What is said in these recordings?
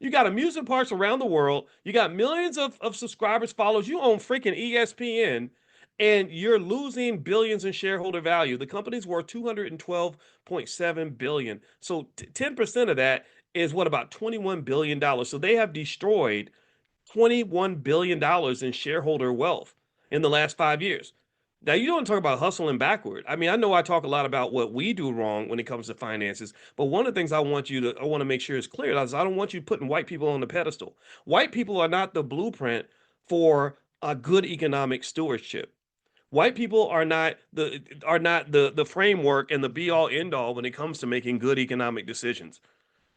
You got amusement parks around the world. You got millions of subscribers, followers. You own freaking ESPN, and you're losing billions in shareholder value. The company's worth 212.7 billion. So 10% of that is what, about $21 billion. So they have destroyed $21 billion in shareholder wealth in the last 5 years. Now, you don't talk about hustling backward. I mean, I know I talk a lot about what we do wrong when it comes to finances, but one of the things I want to make sure is clear is I don't want you putting white people on the pedestal. White people are not the blueprint for a good economic stewardship. White people are not the framework and the be all end all when it comes to making good economic decisions.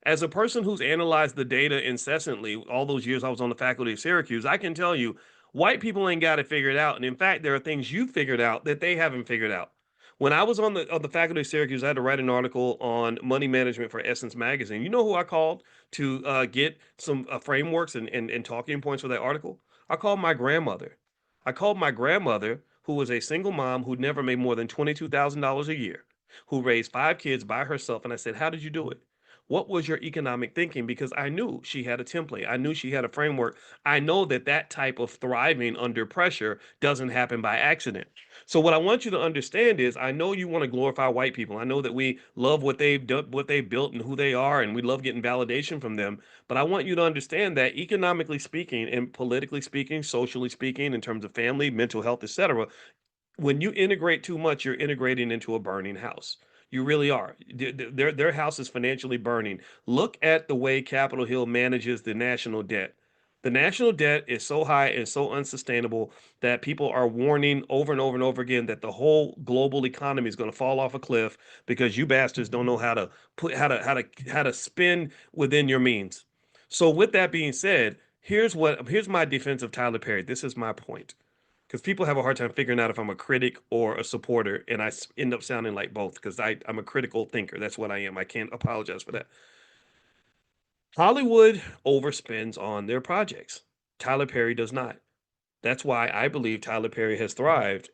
As a person who's analyzed the data incessantly, all those years I was on the faculty of Syracuse, I can tell you white people ain't got it figured out. And in fact, there are things you figured out that they haven't figured out. When I was on the faculty of Syracuse, I had to write an article on money management for Essence Magazine. You know who I called to get some frameworks and talking points for that article? I called my grandmother. I called my grandmother, who was a single mom who never made more than $22,000 a year, who raised five kids by herself. And I said, "How did you do it? What was your economic thinking?" Because I knew she had a template. I knew she had a framework. I know that that type of thriving under pressure doesn't happen by accident. So what I want you to understand is I know you want to glorify white people. I know that we love what they've done, what they've built and who they are, and we love getting validation from them. But I want you to understand that economically speaking and politically speaking, socially speaking, in terms of family, mental health, etc., when you integrate too much, you're integrating into a burning house. You really are. Their house is financially burning. Look at the way Capitol Hill manages the national debt. The national debt is so high and so unsustainable that people are warning over and over and over again that the whole global economy is going to fall off a cliff because you bastards don't know how to spend within your means. So with that being said, here's my defense of Tyler Perry. This is my point, because people have a hard time figuring out if I'm a critic or a supporter, and end up sounding like both because I'm a critical thinker. That's what I am. I can't apologize for that. Hollywood overspends on their projects. Tyler Perry does not. That's why I believe Tyler Perry has thrived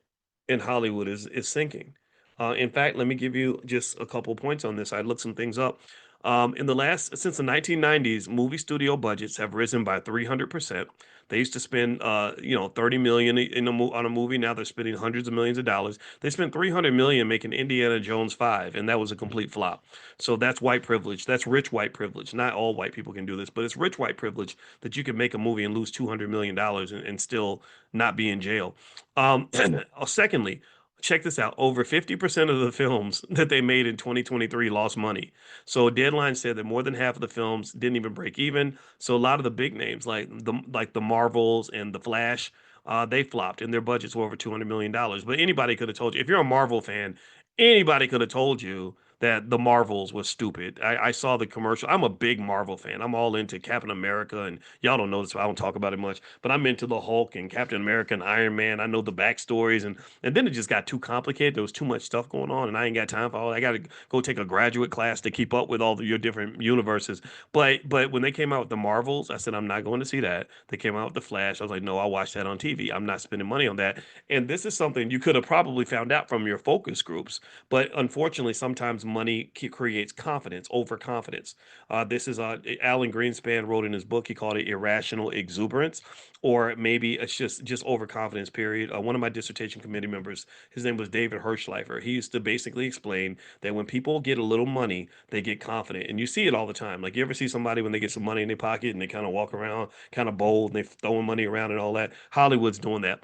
and Hollywood is sinking. In fact, let me give you just a couple points on this. I looked some things up. In the last since the 1990s, movie studio budgets have risen by 300%. They used to spend 30 million on a movie. Now they're spending hundreds of millions of dollars. They spent 300 million making Indiana Jones 5, and that was a complete flop. So that's white privilege. That's rich white privilege. Not all white people can do this, but it's rich white privilege that you can make a movie and lose $200 million and still not be in jail. Secondly, check this out. Over 50% of the films that they made in 2023 lost money. So Deadline said that more than half of the films didn't even break even. So a lot of the big names like the Marvels and the Flash, they flopped and their budgets were over $200 million. But anybody could have told you, if you're a Marvel fan, anybody could have told you that the Marvels was stupid. I saw the commercial. I'm a big Marvel fan. I'm all into Captain America, and y'all don't know this, so I don't talk about it much. But I'm into the Hulk and Captain America and Iron Man. I know the backstories, and then it just got too complicated. There was too much stuff going on, and I ain't got time for all. I got to go take a graduate class to keep up with your different universes. But when they came out with the Marvels, I said I'm not going to see that. They came out with the Flash. I was like, no, I'll watch that on TV. I'm not spending money on that. And this is something you could have probably found out from your focus groups, but unfortunately, sometimes money creates confidence, overconfidence. This is Alan Greenspan wrote in his book. He called it irrational exuberance, or maybe it's just overconfidence. Period. One of my dissertation committee members, his name was David Hirschleifer. He used to basically explain that when people get a little money, they get confident, and you see it all the time. Like, you ever see somebody when they get some money in their pocket and they kind of walk around kind of bold and they throwing money around and all that? Hollywood's doing that.